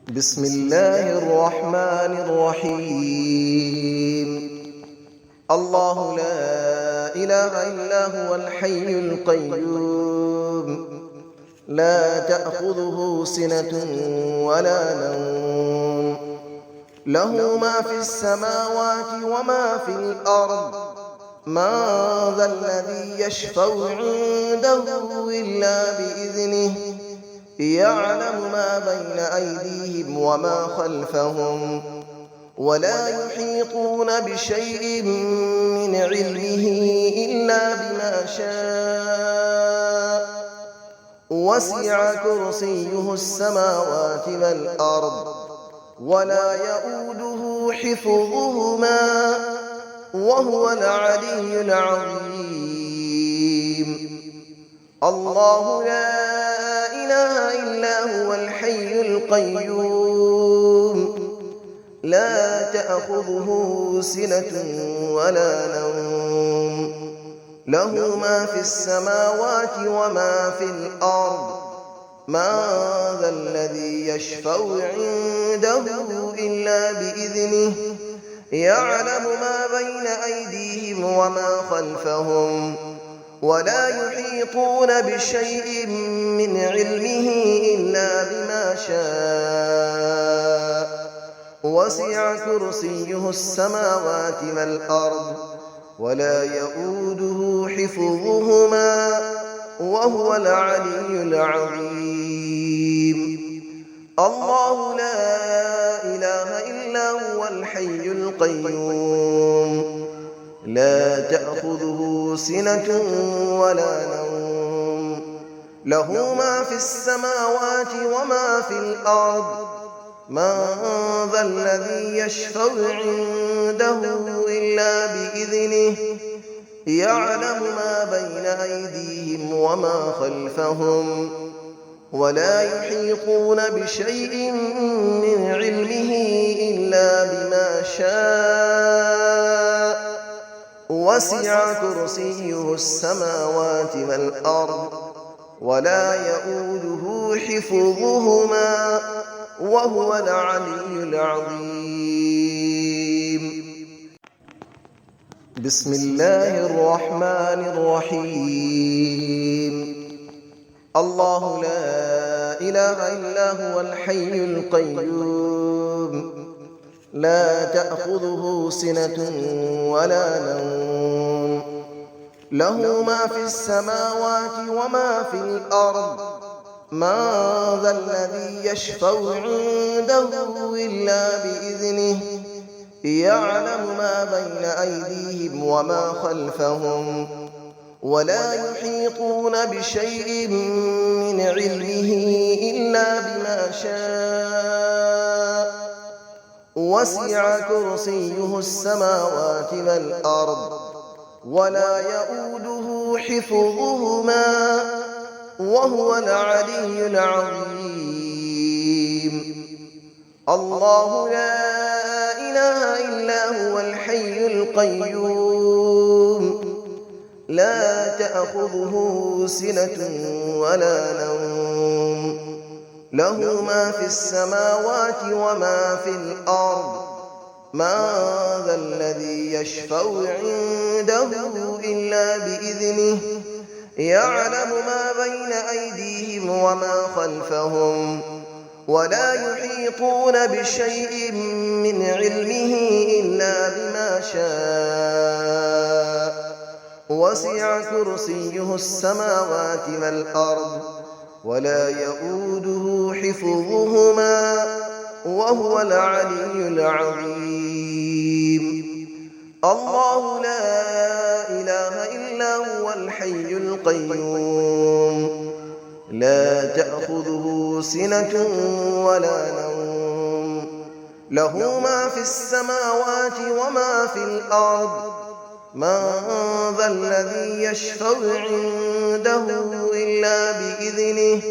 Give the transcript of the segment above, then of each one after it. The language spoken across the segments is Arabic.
بسم الله الرحمن الرحيم. الله لا إله إلا هو الحي القيوم، لا تأخذه سنة ولا نوم، له ما في السماوات وما في الأرض. من ذا الذي يشفع عنده إلا بإذنه، يعلم ما بين أيديهم وما خلفهم، ولا يحيطون بشيء من علمه إلا بما شاء. وسع كرسيه السماوات والأرض، ولا يؤوده حفظهما، وهو العلي العظيم. الله لا إله إلا هو الحي القيوم، لا تأخذه سنة ولا نوم، له ما في السماوات وما في الأرض. من ذا الذي يشفع عنده إلا بإذنه، يعلم ما بين أيديهم وما خلفهم، ولا يحيطون بشيء من علمه إلا بما شاء. وسع كرسيه السماوات والأرض، ولا يؤوده حفظهما، وهو العلي العظيم. الله لا إله إلا هو الحي القيوم، لا تأخذه سنة ولا نوم، له ما في السماوات وما في الأرض. من ذا الذي يشفع عنده إلا بإذنه، يعلم ما بين أيديهم وما خلفهم، ولا يحيطون بشيء من علمه إلا بما شاء. وسع كرسيه السماوات والأرض، ولا يؤوده حفظهما، وهو العلي العظيم. بسم الله الرحمن الرحيم. الله لا إله إلا هو الحي القيوم، لا تأخذه سنة ولا نوم، له ما في السماوات وما في الأرض. من ذا الذي يشفع عنده إلا بإذنه، يعلم ما بين أيديهم وما خلفهم، ولا يحيطون بشيء من علمه إلا بما شاء. وسع كرسيه السماوات والأرض، ولا يؤوده حفظهما، وهو العلي العظيم. الله لا إله إلا هو الحي القيوم، لا تأخذه سنة ولا نوم، له ما في السماوات وما في الأرض. من ذا الذي يشفع عنده إلا بإذنه، يعلم ما بين أيديهم وما خلفهم، ولا يحيطون بشيء من علمه إلا بما شاء. وسع كرسيه السماوات والأرض، ولا يؤوده حفظهما، وهو العلي العظيم. الله لا إله إلا هو الحي القيوم، لا تأخذه سنة ولا نوم، له ما في السماوات وما في الأرض. من ذا الذي يشفع عنده إلا بإذنه،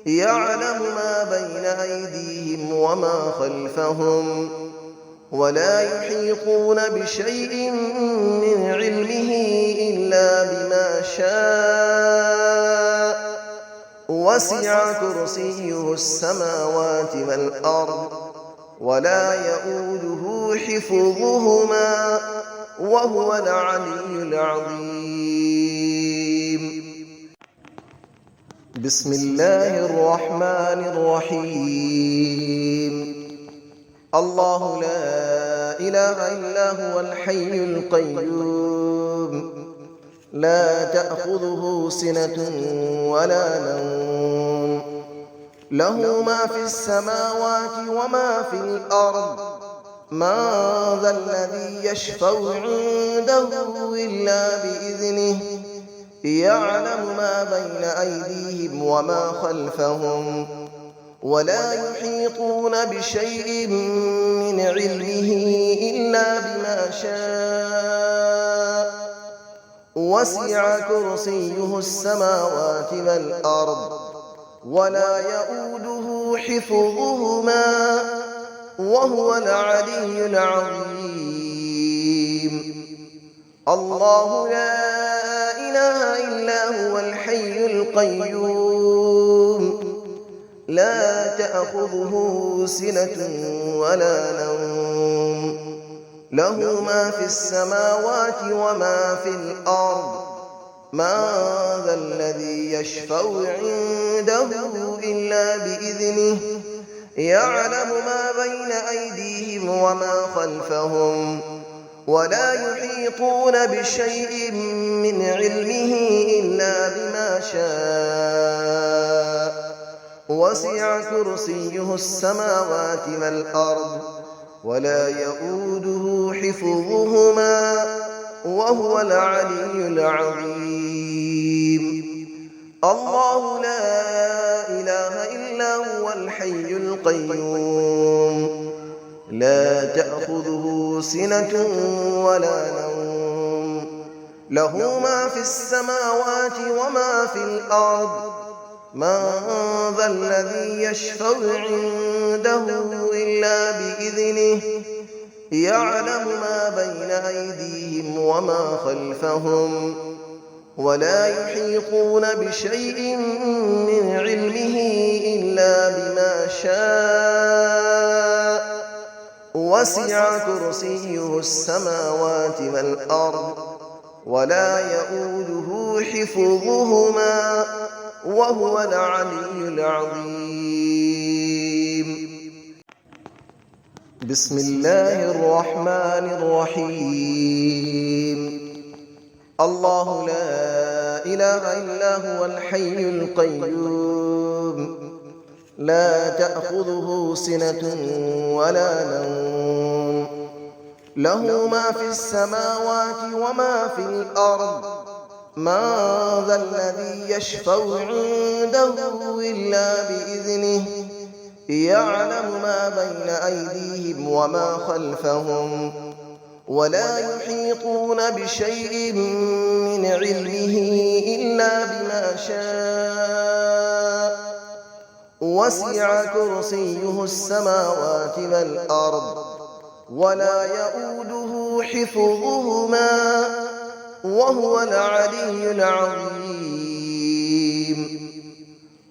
يعلم ما بين أيديهم وما خلفهم، ولا يحيطون بشيء من علمه إلا بما شاء. وسع كرسيه السماوات والأرض ولا يؤوده حفظهما وهو العلي العظيم. بسم الله الرحمن الرحيم. الله لا إله إلا هو الحي القيوم لا تأخذه سنة ولا نوم له ما في السماوات وما في الأرض من ذا الذي يشفع عنده إلا بإذنه يعلم ما بين أيديهم وما خلفهم ولا يحيطون بشيء من علمه إلا بما شاء وسع كرسيه السماوات والأرض ولا يؤوده حفظهما وهو العلي العظيم. الله لا إله إلا هو الحي القيوم لا تأخذه سنة ولا نوم له ما في السماوات وما في الأرض من ذا الذي يشفع عنده إلا بإذنه يعلم ما بين أيديهم وما خلفهم ولا يحيطون بشيء من علمه إلا بما شاء وسع كرسيه السماوات والأرض ولا يؤوده حفظهما وهو العلي العظيم. الله لا إله إلا هو الحي القيوم لا تأخذه سنة ولا نوم له ما في السماوات وما في الأرض من ذا الذي يشفع عنده إلا بإذنه يعلم ما بين أيديهم وما خلفهم ولا يحيطون بشيء من علمه إلا بما شاء وسع كرسيه السماوات والأرض ولا يؤوده حفظهما وهو العلي العظيم. بسم الله الرحمن الرحيم. الله لا إله إلا هو الحي القيوم لا تأخذه سنة ولا نوم له ما في السماوات وما في الأرض من ذا الذي يشفع عنده إلا بإذنه يعلم ما بين أيديهم وما خلفهم ولا يحيطون بشيء من علمه إلا بما شاء وسع كرسيه السماوات والأرض ولا يؤوده حفظهما وهو العلي العظيم.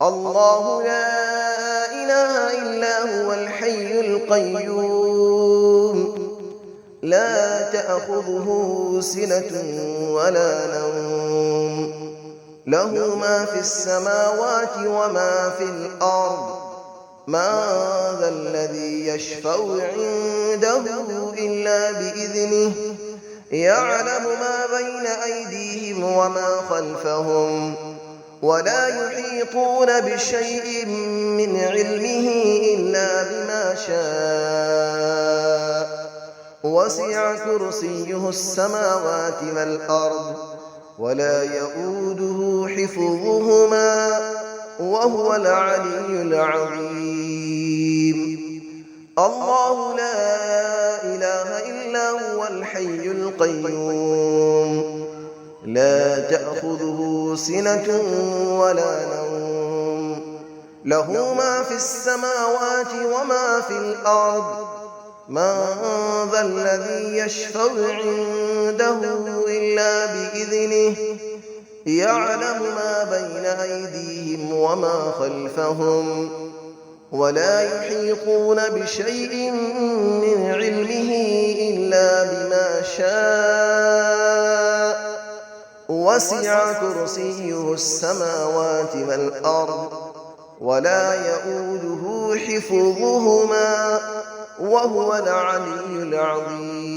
الله لا إله إلا هو الحي القيوم لا تأخذه سنة ولا نوم له ما في السماوات وما في الأرض من ذا الذي يشفع عنده إلا بإذنه يعلم ما بين أيديهم وما خلفهم ولا يحيطون بشيء من علمه إلا بما شاء وسع كرسيه السماوات والأرض ولا يؤوده حفظهما وهو العلي العظيم. الله لا إله إلا هو الحي القيوم لا تأخذه سنة ولا نوم له ما في السماوات وما في الأرض من ذا الذي يشفع عنده إلا بإذنه يعلم ما بين أيديهم وما خلفهم ولا يحيطون بشيء من علمه إلا بما شاء وسع كرسيه السماوات والأرض ولا يئوده حفظهما وهو العلي العظيم